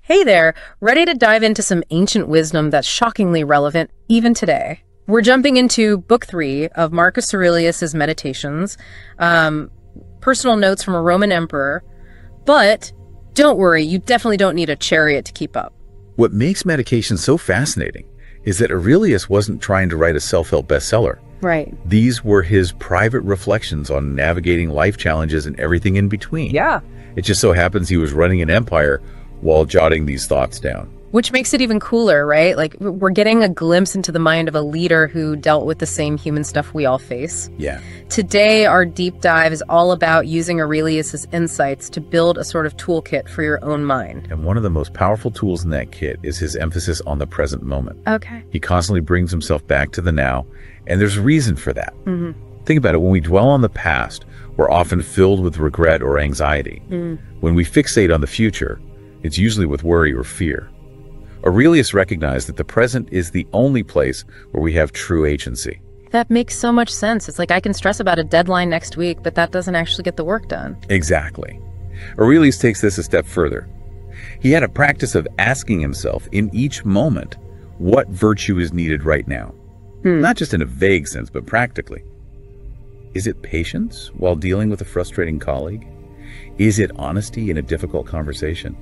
Hey there, ready to dive into some ancient wisdom that's shockingly relevant even today? We're jumping into Book 3 of Marcus Aurelius's Meditations, personal notes from a Roman emperor, but don't worry, you definitely don't need a chariot to keep up. What makes meditation so fascinating is that Aurelius wasn't trying to write a self-help bestseller. Right. These were his private reflections on navigating life challenges and everything in between. Yeah. It just so happens he was running an empire while jotting these thoughts down. Which makes it even cooler, right? Like, we're getting a glimpse into the mind of a leader who dealt with the same human stuff we all face. Yeah. Today, our deep dive is all about using Aurelius's insights to build a sort of toolkit for your own mind. And one of the most powerful tools in that kit is his emphasis on the present moment. Okay. He constantly brings himself back to the now, and there's a reason for that. Think about it. When we dwell on the past, we're often filled with regret or anxiety. When we fixate on the future, it's usually with worry or fear. Aurelius recognized that the present is the only place where we have true agency. That makes so much sense. It's like I can stress about a deadline next week, but that doesn't actually get the work done. Exactly. Aurelius takes this a step further. He had a practice of asking himself in each moment what virtue is needed right now. Not just in a vague sense, but practically. Is it patience while dealing with a frustrating colleague? Is it honesty in a difficult conversation?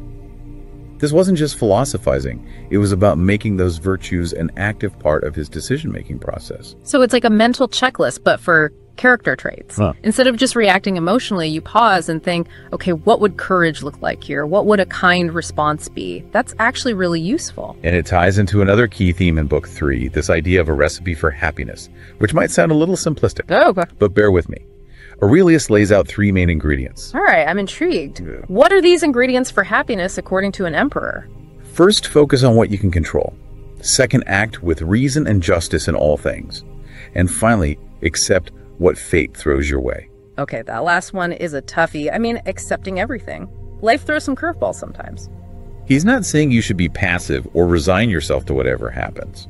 This wasn't just philosophizing. It was about making those virtues an active part of his decision-making process. So it's like a mental checklist, but for character traits. Instead of just reacting emotionally, you pause and think, okay, what would courage look like here? What would a kind response be? That's actually really useful. And it ties into another key theme in Book 3, this idea of a recipe for happiness, which might sound a little simplistic, but bear with me. Aurelius lays out 3 main ingredients. All right, I'm intrigued. What are these ingredients for happiness according to an emperor? First, focus on what you can control. Second, act with reason and justice in all things. And finally, accept what fate throws your way. Okay, that last one is a toughie. I mean, accepting everything. Life throws some curveballs sometimes. He's not saying you should be passive or resign yourself to whatever happens.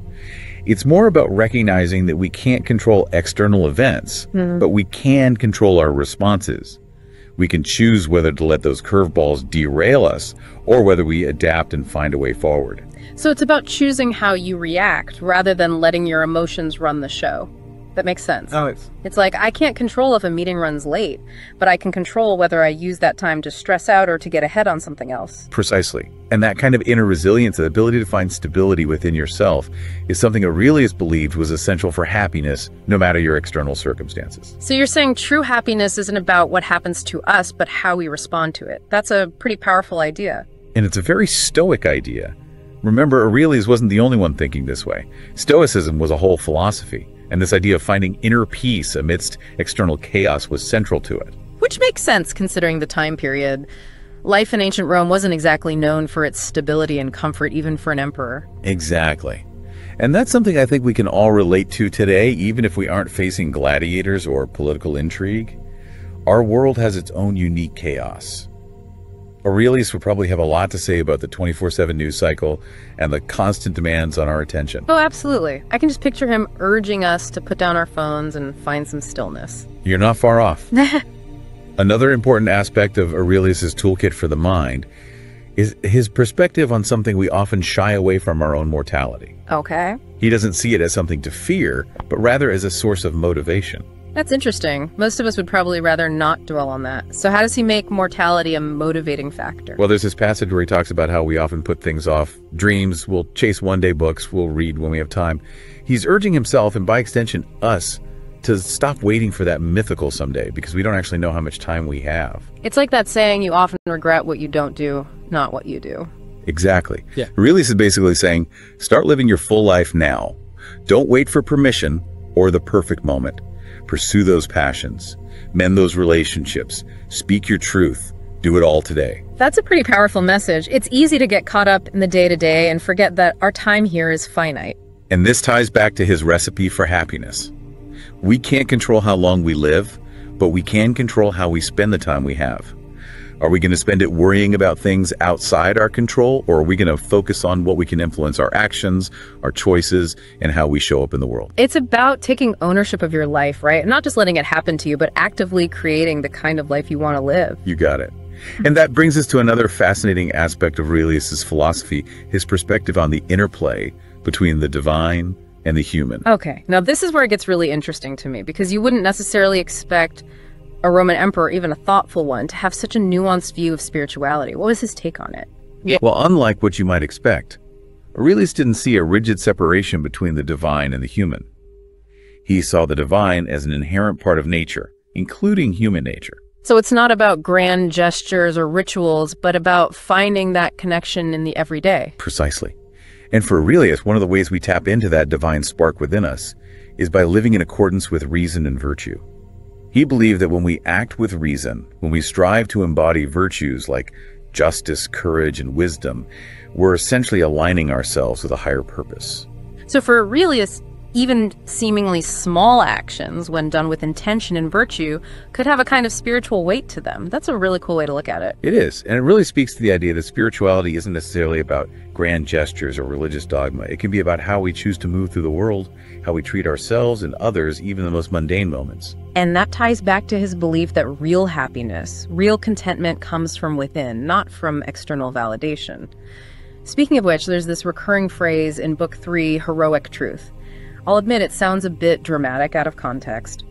It's more about recognizing that we can't control external events, but we can control our responses. We can choose whether to let those curveballs derail us or whether we adapt and find a way forward. So it's about choosing how you react rather than letting your emotions run the show. That makes sense. It's like, I can't control if a meeting runs late, but I can control whether I use that time to stress out or to get ahead on something else. Precisely. And that kind of inner resilience, the ability to find stability within yourself, is something Aurelius believed was essential for happiness, no matter your external circumstances. So you're saying true happiness isn't about what happens to us, but how we respond to it. That's a pretty powerful idea. And it's a very Stoic idea. Remember, Aurelius wasn't the only one thinking this way. Stoicism was a whole philosophy. And this idea of finding inner peace amidst external chaos was central to it. Which makes sense considering the time period. Life in ancient Rome wasn't exactly known for its stability and comfort, even for an emperor. Exactly. And that's something I think we can all relate to today, even if we aren't facing gladiators or political intrigue. Our world has its own unique chaos. Aurelius would probably have a lot to say about the 24/7 news cycle and the constant demands on our attention. Oh, absolutely. I can just picture him urging us to put down our phones and find some stillness. You're not far off. Another important aspect of Aurelius's toolkit for the mind is his perspective on something we often shy away from: our own mortality. Okay. He doesn't see it as something to fear, but rather as a source of motivation. That's interesting. Most of us would probably rather not dwell on that. So how does he make mortality a motivating factor? Well, there's this passage where he talks about how we often put things off. Dreams, we'll chase one-day books, we'll read when we have time. He's urging himself, and by extension us, to stop waiting for that mythical someday, because we don't actually know how much time we have. It's like that saying, you often regret what you don't do, not what you do. Exactly. Yeah. Aurelius is basically saying, start living your full life now. Don't wait for permission or the perfect moment. Pursue those passions, mend those relationships, speak your truth, do it all today. That's a pretty powerful message. It's easy to get caught up in the day-to-day and forget that our time here is finite. And this ties back to his recipe for happiness. We can't control how long we live, but we can control how we spend the time we have. Are we going to spend it worrying about things outside our control, or are we going to focus on what we can influence: our actions, our choices, and how we show up in the world? It's about taking ownership of your life, right? Not just letting it happen to you, but actively creating the kind of life you want to live. You got it. And that brings us to another fascinating aspect of Aurelius's philosophy, his perspective on the interplay between the divine and the human. Okay, now this is where it gets really interesting to me, because you wouldn't necessarily expect a Roman emperor, even a thoughtful one, to have such a nuanced view of spirituality. What was his take on it? Well, unlike what you might expect, Aurelius didn't see a rigid separation between the divine and the human. He saw the divine as an inherent part of nature, including human nature. So it's not about grand gestures or rituals, but about finding that connection in the everyday. Precisely. And for Aurelius, one of the ways we tap into that divine spark within us is by living in accordance with reason and virtue. He believed that when we act with reason, when we strive to embody virtues like justice, courage, and wisdom, we're essentially aligning ourselves with a higher purpose. So for Aurelius, even seemingly small actions, when done with intention and virtue, could have a kind of spiritual weight to them. That's a really cool way to look at it. It is, and it really speaks to the idea that spirituality isn't necessarily about grand gestures or religious dogma. It can be about how we choose to move through the world, how we treat ourselves and others, even the most mundane moments. And that ties back to his belief that real happiness, real contentment comes from within, not from external validation. Speaking of which, there's this recurring phrase in Book 3, Heroic Truth. I'll admit it sounds a bit dramatic out of context.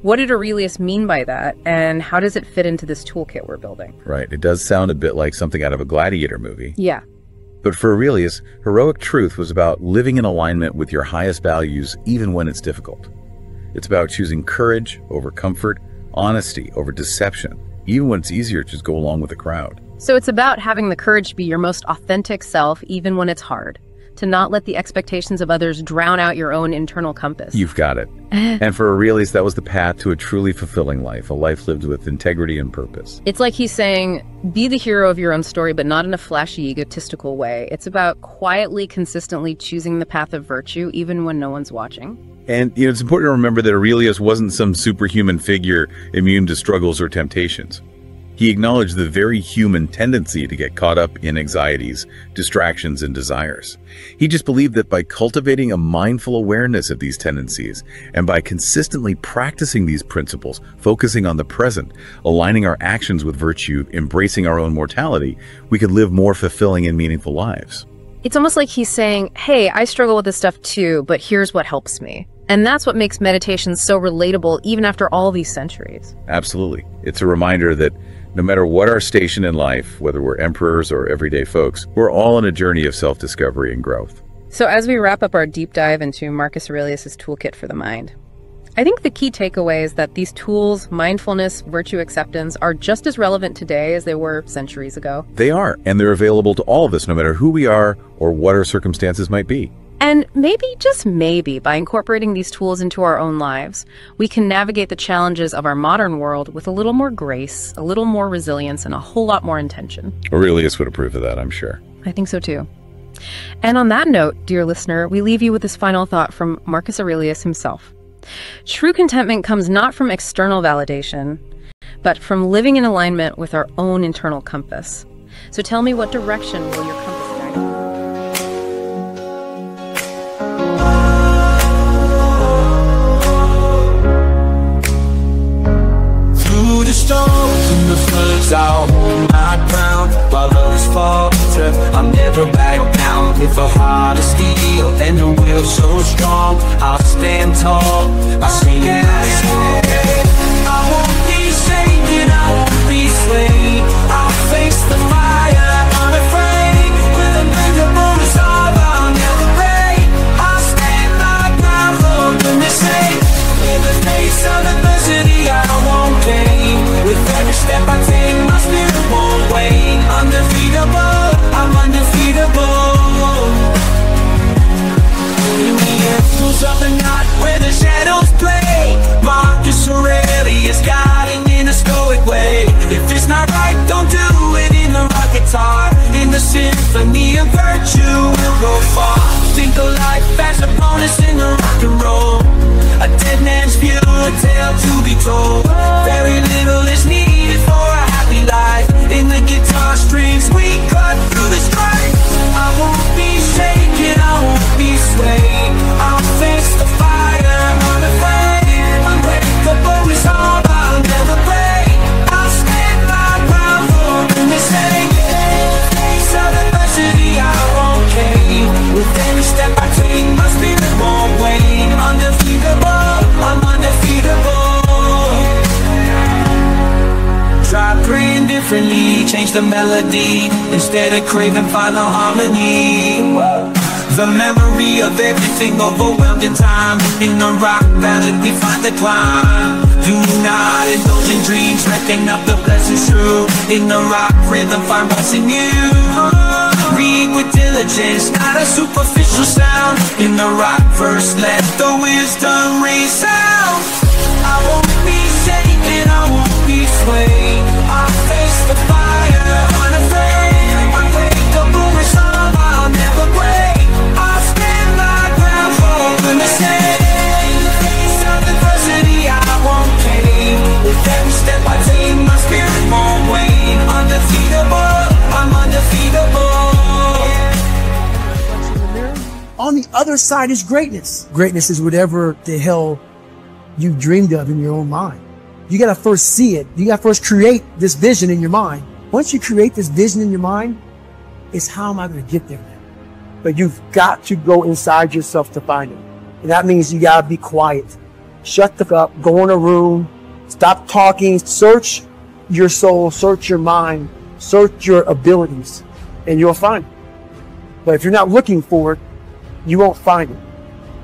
What did Aurelius mean by that, and how does it fit into this toolkit we're building? Right, it does sound a bit like something out of a gladiator movie. Yeah. But for Aurelius, heroic truth was about living in alignment with your highest values even when it's difficult. It's about choosing courage over comfort, honesty over deception, even when it's easier to just go along with the crowd. So it's about having the courage to be your most authentic self even when it's hard, to not let the expectations of others drown out your own internal compass. You've got it. And for Aurelius, that was the path to a truly fulfilling life, a life lived with integrity and purpose. It's like he's saying, be the hero of your own story, but not in a flashy, egotistical way. It's about quietly, consistently choosing the path of virtue, even when no one's watching. And it's important to remember that Aurelius wasn't some superhuman figure immune to struggles or temptations. He acknowledged the very human tendency to get caught up in anxieties, distractions, and desires. He just believed that by cultivating a mindful awareness of these tendencies, and by consistently practicing these principles, focusing on the present, aligning our actions with virtue, embracing our own mortality, we could live more fulfilling and meaningful lives. It's almost like he's saying, hey, I struggle with this stuff too, but here's what helps me. And that's what makes meditation so relatable even after all these centuries. Absolutely. It's a reminder that no matter what our station in life, whether we're emperors or everyday folks, we're all on a journey of self-discovery and growth. So as we wrap up our deep dive into Marcus Aurelius' toolkit for the mind, I think the key takeaway is that these tools, mindfulness, virtue acceptance, are just as relevant today as they were centuries ago. They are, and they're available to all of us, no matter who we are or what our circumstances might be. And maybe, just maybe, by incorporating these tools into our own lives, we can navigate the challenges of our modern world with a little more grace, a little more resilience, and a whole lot more intention. Aurelius would approve of that, I'm sure. I think so too. And on that note, dear listener, we leave you with this final thought from Marcus Aurelius himself. True contentment comes not from external validation, but from living in alignment with our own internal compass. So tell me, what direction will your compass guide you? Through the storms and the floods, I'll hold my ground while others falter. I'll never back down. With a heart of steel and a will so strong, I'll stand tall. I'll sing it out. I won't be shaken, I won't be swayed. I'll face the fire unafraid. With a bendable resolve, I'll never break. I'll stand my ground for goodness sake. In the face of adversity, I won't fade. With every step I take, my spirit won't wane. Undefeatable, I'm undefeatable. In the echoes of the night where the shadows play, Marcus Aurelius guiding in a stoic way. If it's not right, don't do it in the rock guitar. In the symphony of virtue, we'll go far. Think of life as a bonus in the rock and roll. A dead man's view, a tale to be told. Very little is needed for a happy life. In the guitar strings, we cut through the strife. I won't be shaken, I won't be swayed. I'll face the fire unafraid. Unbreakable resolve, I'll never break. I'll stand my ground for the melody instead of craving final harmony. The memory of everything overwhelmed in time. In the rock ballad we find the climb. Do not indulge in dreams, reckoning up the blessings true. In the rock rhythm find what's in you. Read with diligence, not a superficial sound. In the rock verse let the wisdom resound. I won't be shaken, I won't be swayed. I'll face the fire unafraid. Unbreakable resolve, I'll never break. I'll stand my ground for the mistake. Face of adversity, I won't cave. With every step I take, my spirit won't wane. Undefeatable, I'm undefeatable. On the other side is greatness. Greatness is whatever the hell you dreamed of in your own mind. You gotta first see it. You gotta first create this vision in your mind. Once you create this vision in your mind, it's how am I gonna get there? But you've got to go inside yourself to find it. And that means you gotta be quiet. Shut the fuck up, go in a room, stop talking, search your soul, search your mind, search your abilities, and you'll find it. But if you're not looking for it, you won't find it.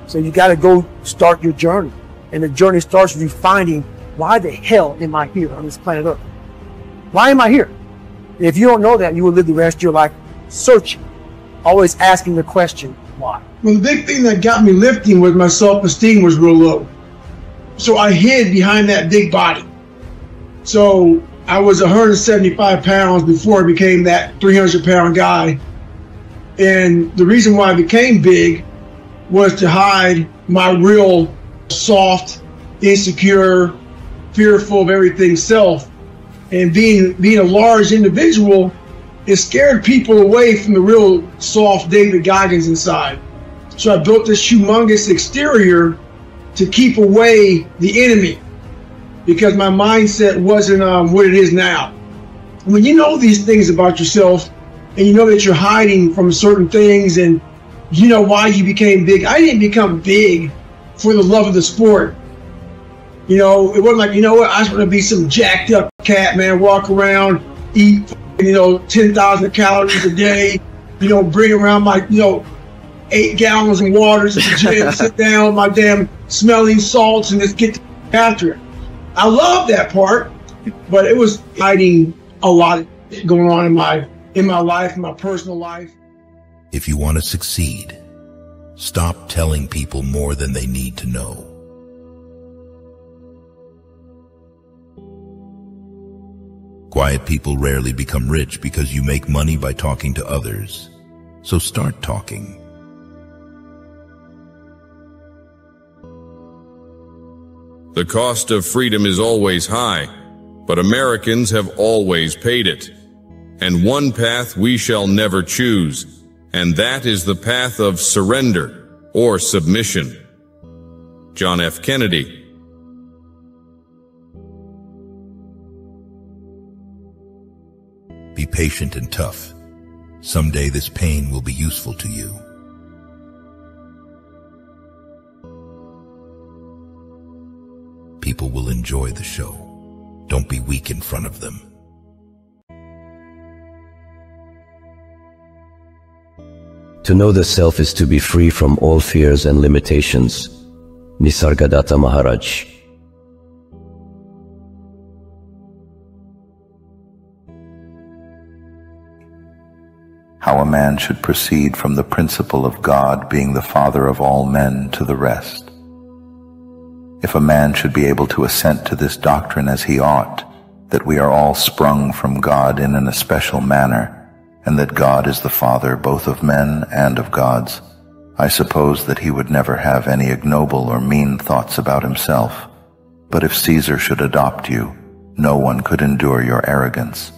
So you gotta go start your journey. And the journey starts with you finding, why the hell am I here on this planet Earth? Why am I here? And if you don't know that, you will live the rest of your life searching, always asking the question, why? Well, the big thing that got me lifting was my self-esteem was real low. So I hid behind that big body. So I was 175 pounds before I became that 300-pound guy. And the reason why I became big was to hide my real soft, insecure, fearful of everything self. And being a large individual, it scared people away from the real soft David Goggins inside. So I built this humongous exterior to keep away the enemy, because my mindset wasn't what it is now. When you know these things about yourself, and you know that you're hiding from certain things, and you know why you became big. I didn't become big for the love of the sport. You know, it wasn't like, you know what, I just want to be some jacked up cat, man, walk around, eat, 10,000 calories a day, bring around my, 8 gallons of water to the gym, sit down with my damn smelling salts and just get after it. I love that part, but it was hiding a lot going on in my life, in my personal life. If you want to succeed, stop telling people more than they need to know. Quiet people rarely become rich because you make money by talking to others. So start talking. The cost of freedom is always high, but Americans have always paid it. And one path we shall never choose, and that is the path of surrender or submission. John F. Kennedy. Be patient and tough. Someday this pain will be useful to you. People will enjoy the show. Don't be weak in front of them. To know the self is to be free from all fears and limitations. Nisargadatta Maharaj. How a man should proceed from the principle of God being the Father of all men to the rest. If a man should be able to assent to this doctrine as he ought, that we are all sprung from God in an especial manner, and that God is the Father both of men and of gods, I suppose that he would never have any ignoble or mean thoughts about himself. But if Caesar should adopt you, no one could endure your arrogance.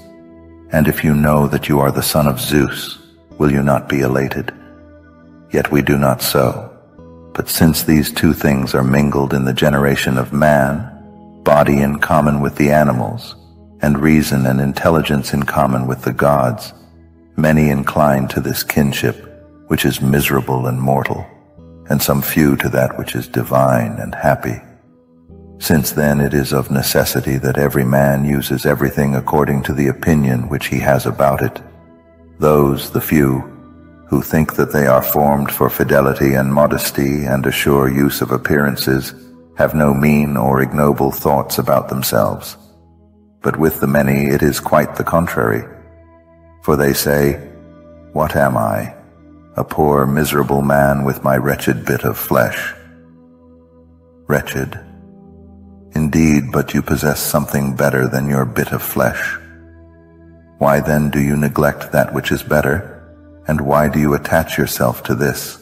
And if you know that you are the son of Zeus, will you not be elated? Yet we do not so. But since these two things are mingled in the generation of man, body in common with the animals, and reason and intelligence in common with the gods, many incline to this kinship, which is miserable and mortal, and some few to that which is divine and happy. Since then it is of necessity that every man uses everything according to the opinion which he has about it. Those, the few, who think that they are formed for fidelity and modesty and a sure use of appearances, have no mean or ignoble thoughts about themselves. But with the many it is quite the contrary. For they say, "What am I? A poor miserable man with my wretched bit of flesh." Wretched? Indeed, but you possess something better than your bit of flesh. Why then do you neglect that which is better? And why do you attach yourself to this?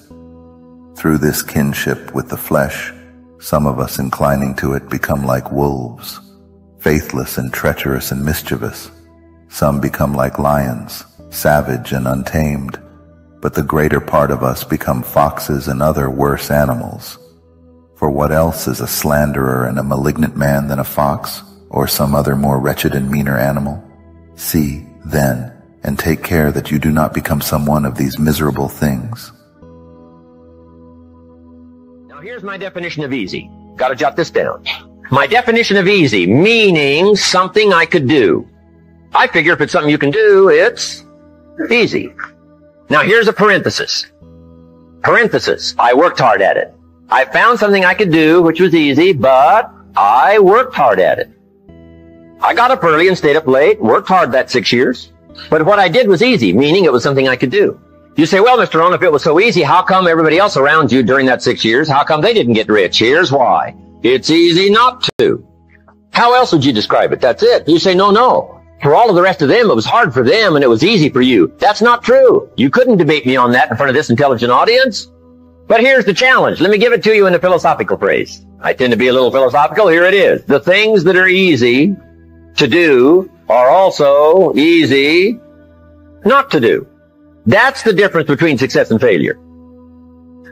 Through this kinship with the flesh, some of us inclining to it become like wolves, faithless and treacherous and mischievous. Some become like lions, savage and untamed, but the greater part of us become foxes and other worse animals. For what else is a slanderer and a malignant man than a fox, or some other more wretched and meaner animal? See, then, and take care that you do not become some one of these miserable things. Now here's my definition of easy. Gotta jot this down. My definition of easy, meaning something I could do. I figure if it's something you can do, it's easy. Now here's a parenthesis. Parenthesis, I worked hard at it. I found something I could do, which was easy, but I worked hard at it. I got up early and stayed up late, worked hard that 6 years. But what I did was easy, meaning it was something I could do. You say, well, Mr. Rohn, if it was so easy, how come everybody else around you during that 6 years, how come they didn't get rich? Here's why. It's easy not to. How else would you describe it? That's it. You say, no. For all of the rest of them, it was hard for them and it was easy for you. That's not true. You couldn't debate me on that in front of this intelligent audience. But here's the challenge. Let me give it to you in a philosophical phrase. I tend to be a little philosophical. Here it is. The things that are easy to do are also easy not to do. That's the difference between success and failure.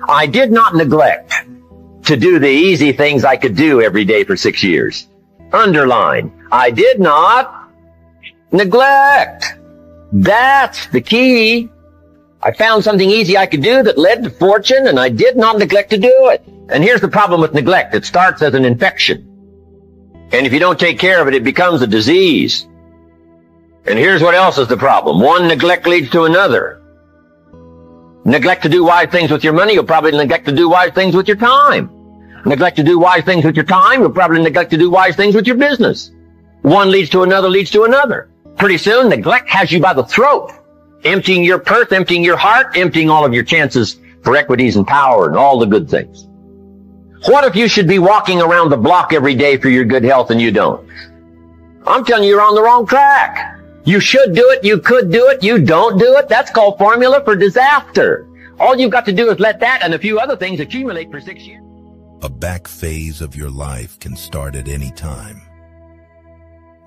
I did not neglect to do the easy things I could do every day for 6 years. Underline. I did not neglect. That's the key. I found something easy I could do that led to fortune, and I did not neglect to do it. And here's the problem with neglect. It starts as an infection. And if you don't take care of it, it becomes a disease. And here's what else is the problem. One neglect leads to another. Neglect to do wise things with your money, you'll probably neglect to do wise things with your time. Neglect to do wise things with your time, you'll probably neglect to do wise things with your business. One leads to another, leads to another. Pretty soon, neglect has you by the throat, emptying your purse, emptying your heart, emptying all of your chances for equities and power and all the good things. What if you should be walking around the block every day for your good health and you don't? I'm telling you, you're on the wrong track. You should do it, you could do it, you don't do it. That's called formula for disaster. All you've got to do is let that and a few other things accumulate for 6 years. A back phase of your life can start at any time.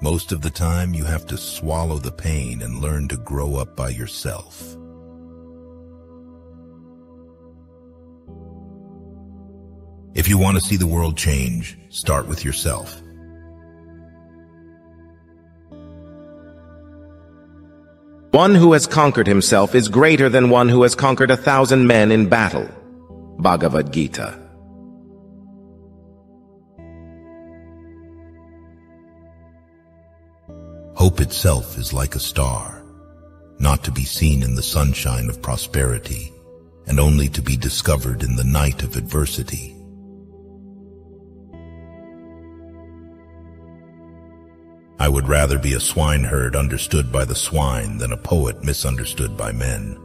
Most of the time, you have to swallow the pain and learn to grow up by yourself. If you want to see the world change, start with yourself. One who has conquered himself is greater than one who has conquered 1,000 men in battle. Bhagavad Gita. Hope itself is like a star, not to be seen in the sunshine of prosperity, and only to be discovered in the night of adversity. I would rather be a swineherd understood by the swine than a poet misunderstood by men.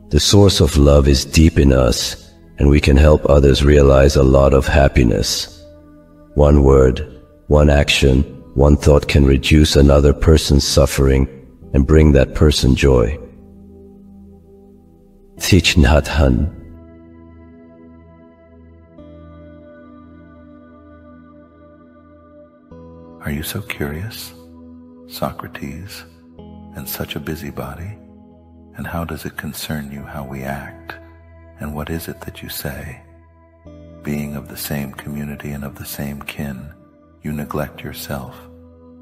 The source of love is deep in us, and we can help others realize a lot of happiness. One word, one action, one thought can reduce another person's suffering and bring that person joy. Thich Nhat Hanh. Are you so curious, Socrates, and such a busybody? And how does it concern you how we act? And what is it that you say? Being of the same community and of the same kin, you neglect yourself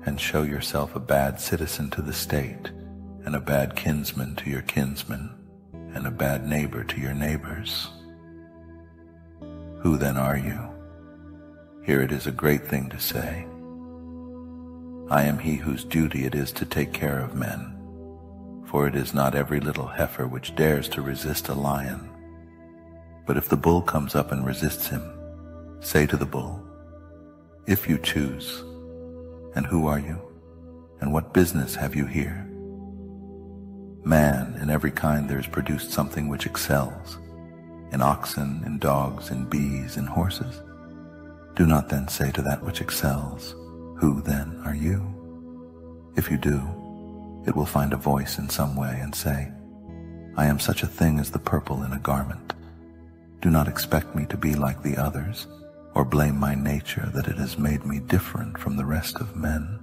and show yourself a bad citizen to the state and a bad kinsman to your kinsmen. and a bad neighbor to your neighbors. Who then are you? Here it is a great thing to say, I am he whose duty it is to take care of men, for it is not every little heifer which dares to resist a lion. But if the bull comes up and resists him, say to the bull, if you choose, and who are you, and what business have you here? Man, in every kind there is produced something which excels, in oxen, in dogs, in bees, in horses. Do not then say to that which excels, who then are you? If you do, it will find a voice in some way and say, I am such a thing as the purple in a garment. Do not expect me to be like the others, or blame my nature that it has made me different from the rest of men.